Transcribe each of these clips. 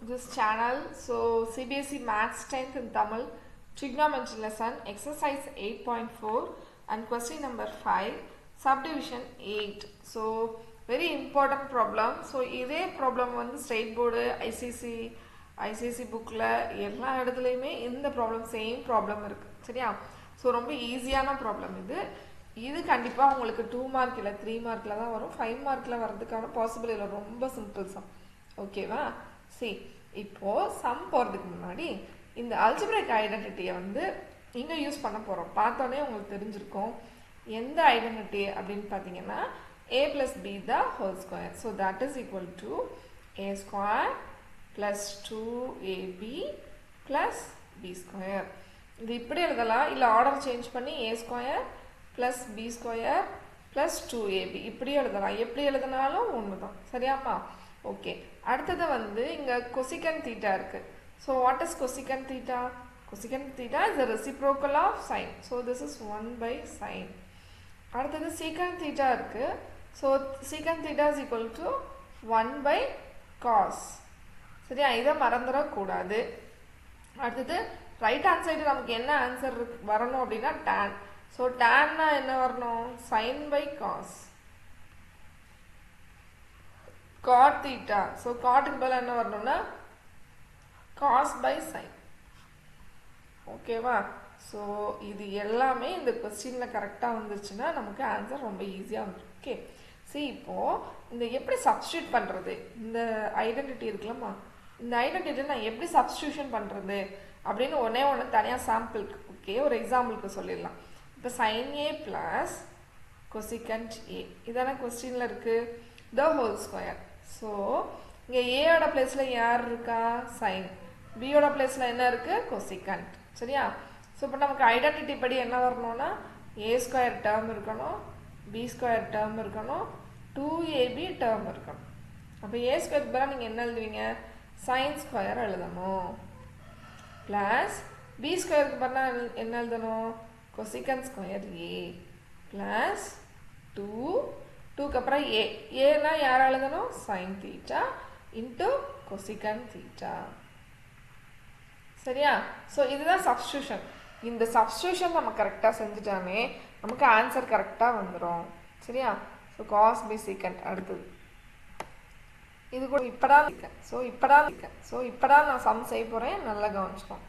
this channel. So CBSE Maths 10th in Tamil trigonometry lesson exercise 8.4 and question number 5 subdivision 8. So very important problem. So இதே problem வந்து state board ICC புக்கில் எல்லா இடத்துலையுமே இந்த problem same problem இருக்குது சரியா. So ரொம்ப ஈஸியான ப்ராப்ளம் இது கண்டிப்பாக உங்களுக்கு 2 மார்க் இல்லை 3 மார்க்கில் தான் வரும். 5 மார்க்கில் வர்றதுக்கான பாசிபிள் இல்லை. ரொம்ப சிம்பிள் சம். ஓகேவா? சரி, இப்போது சம் போகிறதுக்கு முன்னாடி இந்த அல்ஜிப்ரிக் ஐடென்டிட்டியை வந்து இங்கே யூஸ் பண்ண போகிறோம். பார்த்தோன்னே உங்களுக்கு தெரிஞ்சிருக்கும் எந்த ஐடென்டிட்டி அப்படின்னு பார்த்தீங்கன்னா a plus b the whole square. So that is equal to a square plus 2ab plus b square. இது இப்படி எழுதலாம், இல்லை ஆர்டர் சேஞ்ச் பண்ணி a square plus b square plus 2ab இப்படி எழுதலாம். எப்படி எழுதினாலும் ஒன்று தான் சரியாம்மா. ஓகே, அடுத்தது வந்து இங்கே கொசிகன் தீட்டா இருக்குது. So what is cosecant theta? Cosecant theta is the reciprocal of sine. So this is 1/sin. அடுத்தது சீக்கன் தீட்டா இருக்குது. ஸோ சீக்கன் theta is equal to 1/cos. சரியா, இதை மறந்துடக்கூடாது. அடுத்தது ரைட் ஹேண்ட் சைடு நமக்கு என்ன ஆன்சர் வரணும் அப்படின்னா tan. ஸோ tanனா என்ன வரணும்? sin/cos. cot theta. ஸோ காட்டுக்கு பதிலாக என்ன வரணும்னா cos/sin. ஓகேவா? ஸோ இது எல்லாமே இந்த கொஸ்டினில் கரெக்டாக வந்துருச்சுன்னா நமக்கு ஆன்சர் ரொம்ப ஈஸியாக வந்துடும். ஓகே, சரி, இப்போது இந்த எப்படி சப்ஸ்டியூட் பண்ணுறது? இந்த ஐடென்டிட்டி இருக்குல்லம்மா, இந்த ஐடென்டிட்டி நான் எப்படி சப்ஸ்டியூஷன் பண்ணுறது அப்படின்னு ஒன்று தனியாக சாம்பிளுக்கு ஓகே ஒரு எக்ஸாம்பிளுக்கு சொல்லிடலாம். இப்போ sin a plus cosecant a இதான கொஸ்டினில் இருக்குது த ஹோல் ஸ்கொயர். ஸோ இங்கே ஏயோட பிளேஸில் யார் இருக்கா? சைன். பியோட பிளேஸில் என்ன இருக்குது? கொசிகண்ட். சரியா? ஸோ இப்போ நமக்கு ஐடென்டிட்டி படி என்ன வரணும்னா a ஸ்கொயர் டேர்ம் இருக்கணும், b ஸ்கொயர் டேர்ம் இருக்கணும், 2ab டேர்ம் இருக்கணும். அப்போ a ஸ்கொயருக்கு பதிலாக நீங்கள் என்ன எழுதுவீங்க? சைன் ஸ்கொயர் எழுதணும். ப்ளஸ் b ஸ்கொயருக்கு பதிலாக என்ன எழுதணும்? கொசிகன் ஸ்கொயர் a ப்ளஸ் 2க்கு அப்புறம் ஏன்னா யார் எழுதணும்? Sine theta into cosecant theta. சரியா? ஸோ இதுதான் சப்ஸ்டியூஷன். இந்த சப்ஸ்டியூஷன் நம்ம கரெக்டாக செஞ்சுட்டாமே நமக்கு ஆன்சர் கரெக்டாக வந்துடும். சரியா? So cos by secant. அடுத்தது இது கூட இப்போதான் நான் சம் செய்ய போகிறேன், நல்லா கவனிச்சுக்கோங்க.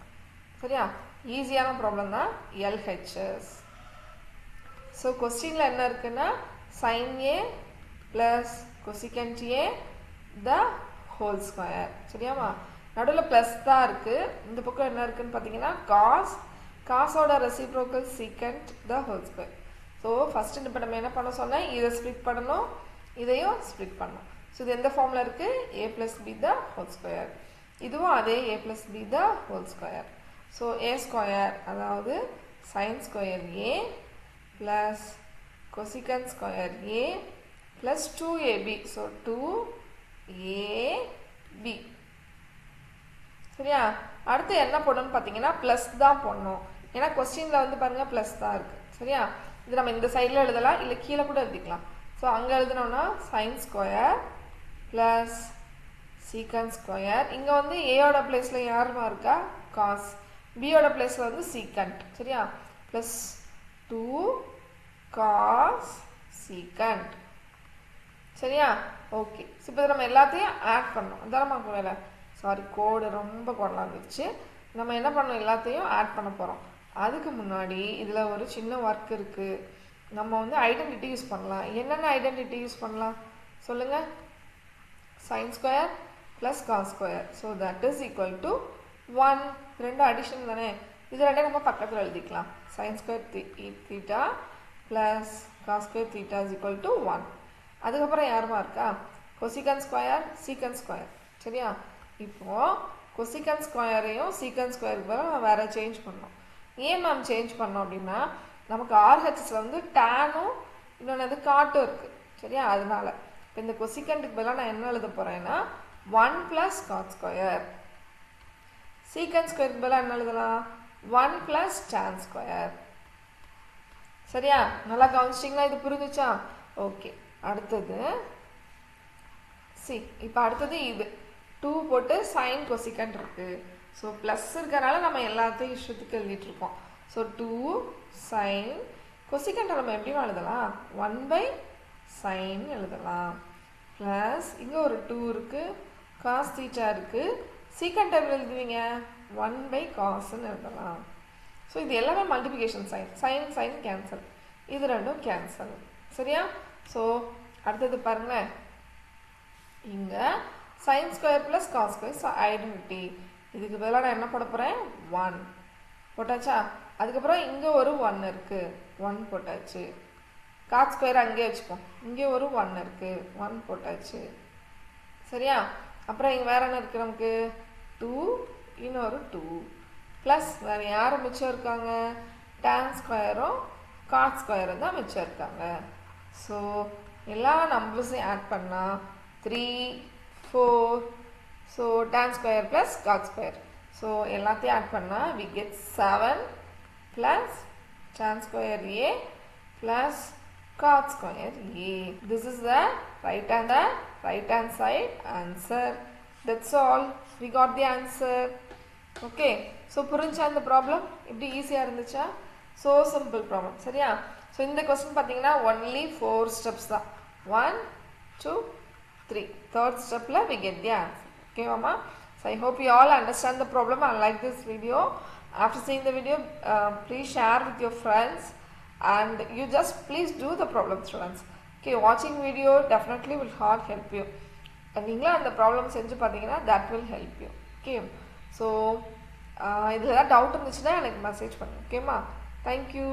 சரியா? ஈஸியான ப்ராப்ளம் தான் எல்ஹெச்எஸ். ஸோ கொஸ்டினில் என்ன இருக்குன்னா sin a plus cosecant a the whole square. சரியாம்மா? நடுவில் ப்ளஸ் தான் இருக்குது. இந்த பக்கம் என்ன இருக்குதுன்னு பார்த்தீங்கன்னா காஸோட reciprocal secant the whole square. So first இப்போ நம்ம என்ன பண்ண சொன்னேன்? இதை ஸ்ப்ளிட் பண்ணணும், இதையும் ஸ்ப்ளிட் பண்ணணும். ஸோ இது எந்த ஃபார்மில் இருக்குது? a plus b the whole square. இதுவும் அதே a plus b the whole square. So a square அதாவது sine square a plus cosecant square a plus 2ab. So 2ab. சரியா? அடுத்து என்ன போடணும்னு பார்த்தீங்கன்னா ப்ளஸ் தான் போடணும். ஏன்னா கொஸ்டினில் வந்து பாருங்கள் ப்ளஸ் தான் இருக்குது. சரியா? இது நம்ம இந்த சைடில் எழுதலாம், இல்லை கீழே கூட எழுதிக்கலாம். ஸோ அங்கே எழுதினோன்னா சைன் ஸ்கொயர் ப்ளஸ் சீக்கன் ஸ்கொயர். இங்கே வந்து ஏயோட பிளேஸில் யாருமா இருக்கா? காஸ். பியோட பிளேஸில் வந்து சீக்கண்ட். சரியா? Plus 2 cos secant. சரியா? ஓகே, இப்போ நம்ம எல்லாத்தையும் ஆட் பண்ணோம். அதான் நமக்கு வேலை. சாரி, கோடு ரொம்ப கோடலாம் இருந்துச்சு. நம்ம என்ன பண்ணோம்? எல்லாத்தையும் ஆட் பண்ண போகிறோம். அதுக்கு முன்னாடி இதில் ஒரு சின்ன ஒர்க் இருக்குது. நம்ம வந்து ஐடென்டிட்டி யூஸ் பண்ணலாம். என்னென்ன ஐடென்டிட்டி யூஸ் பண்ணலாம் சொல்லுங்கள்? Sine square plus cos square. So that is equal to 1. ரெண்டு அடிஷன் தானே, இது ரெண்டே நம்ம பக்கத்தில் எழுதிக்கலாம். Sine square theta plus cos square theta is equal to 1. அதுக்கப்புறம் யாருமா இருக்கா? Cosecant square secant square. சரியா? இப்போது கொசிகன் ஸ்கொயரையும் சீக்கன் ஸ்கொயருக்கு நம்ம வேறு சேஞ்ச் பண்ணோம். ஏன் மேம் சேஞ்ச் பண்ணோம் அப்படின்னா நமக்கு ஆர்ஹெச்சில் வந்து டேனும் இன்னொன்று வந்து காட்டும் இருக்குது. சரியா? அதனால இப்போ இந்த கொசிகண்ட்டுக்கு பதிலாக நான் என்ன எழுத போகிறேன்னா 1 ப்ளஸ் காட் ஸ்கொயர். சீக்கன் ஸ்கொயருக்கு பதிலாக என்ன எழுதலாம்? 1 ப்ளஸ் டேன் ஸ்கொயர். சரியா? நல்லா கவனிச்சிட்டிங்களா? இது புரிஞ்சுச்சா? ஓகே, அடுத்தது இப்போ அடுத்தது இது 2 போட்டு sin cosecant இருக்கு. ஸோ ப்ளஸ் இருக்கறனால நம்ம எல்லாத்தையும் இஷ்டத்துக்கு எழுதிட்டு இருக்கோம். ஸோ 2 sin cosecant நம்ம எப்படி எழுதலாம்? 1/sin எழுதலாம். ப்ளஸ் இங்கே ஒரு 2 இருக்கு, cos theta இருக்கு. secant எப்படி எழுதுவீங்க? 1/cos எழுதலாம். ஸோ இது எல்லாமே multiplication sine. Sine sine cancel, இது ரெண்டும் கேன்சல். சரியா? ஸோ அடுத்தது பாருங்களேன், இங்கே sine square plus cos square. So identity. இதுக்கு பதிலாக நான் என்ன போட போகிறேன்? 1 போட்டாச்சா? அதுக்கப்புறம் இங்கே ஒரு 1 இருக்குது, 1 போட்டாச்சு. காஸ் ஸ்கொயர் அங்கேயே வச்சுப்போம். இங்கே ஒரு 1 இருக்குது, 1 போட்டாச்சு. சரியா? அப்புறம் இங்கே வேறு என்ன இருக்குது நமக்கு? 2, இன்னொரு 2 ப்ளஸ் வேறு யார் மிச்சம் இருக்காங்க? tan ஸ்கொயரும் காஸ் ஸ்கொயரும் தான் மிச்சம் இருக்காங்க. ஸோ எல்லா நம்பர்ஸையும் ஆட் பண்ணால் 3, 4. So tan square plus cos square. So எல்லாத்தையும் ஆட் பண்ணால் we get 7 plus tan square a plus cos square a. This is the right hand side answer. That's all. We got the answer. Okay. So புரிஞ்சா இந்த problem இப்படி ஈஸியாக இருந்துச்சா? So simple problem. சரியா? So இந்த question பார்த்தீங்கன்னா only 4 steps தான். 1, 2, 3. Third ஸ்டெப்பில் we get the answer. Okay, Mama? So I hope you all understand the problem and like this video. After seeing the video, please share with your friends. And you just please do the problem, students. Okay, watching video definitely will help you. And நீங்களா அந்த problem செஞ்சு பார்த்தீங்கன்னா that will help you. Okay, so இதில் ஏதாவது doubt இருந்துச்சுன்னா எனக்கு message பண்ணுங்க. ஓகேம்மா? தேங்க்யூ.